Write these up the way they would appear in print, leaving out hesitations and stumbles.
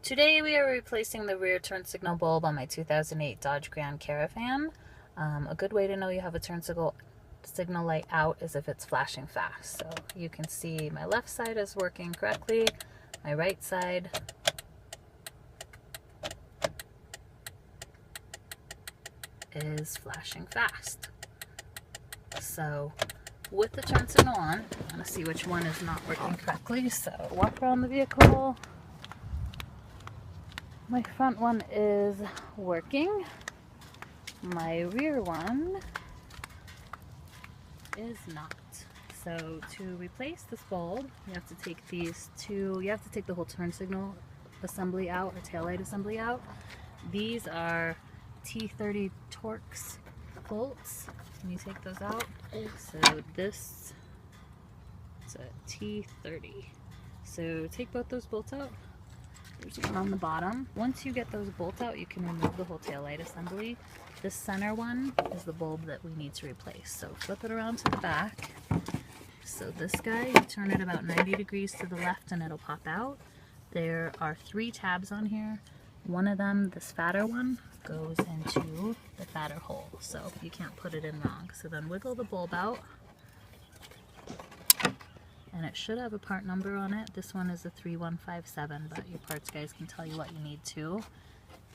Today we are replacing the rear turn signal bulb on my 2008 Dodge Grand Caravan. A good way to know you have a turn signal light out is if it's flashing fast. So you can see my left side is working correctly, my right side is flashing fast. So with the turn signal on, I'm going to see which one is not working correctly. So walk around the vehicle. My front one is working. My rear one is not. So to replace this bulb, you have to take the whole turn signal assembly out, or taillight assembly out. These are T30 Torx bolts. Can you take those out? So this is a T30. So take both those bolts out. There's one on the bottom. Once you get those bolts out, you can remove the whole taillight assembly. This center one is the bulb that we need to replace. So flip it around to the back. So this guy, you turn it about 90 degrees to the left and it'll pop out. There are 3 tabs on here. One of them, this fatter one, goes into the fatter hole. So you can't put it in wrong. So then wiggle the bulb out. And it should have a part number on it. This one is a 3157, but your parts guys can tell you what you need to.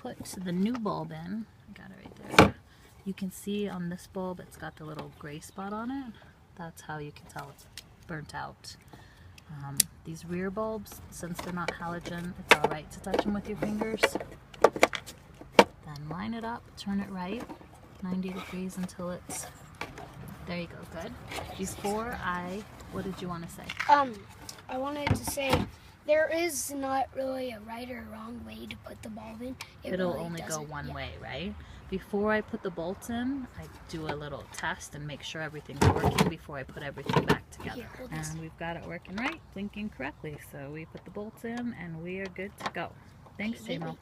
Put the new bulb in. I got it right there. You can see on this bulb it's got the little gray spot on it. That's how you can tell it's burnt out. These rear bulbs, since they're not halogen, it's alright to touch them with your fingers. Then line it up, turn it right, 90 degrees until it's... There you go, good. What did you want to say? I wanted to say there is not really a right or wrong way to put the bulb in. It'll really only go one way, right? Before I put the bolts in, I do a little test and make sure everything's working before I put everything back together. And we've got it working right, blinking correctly. So we put the bolts in and we are good to go. Thanks, J-Mo.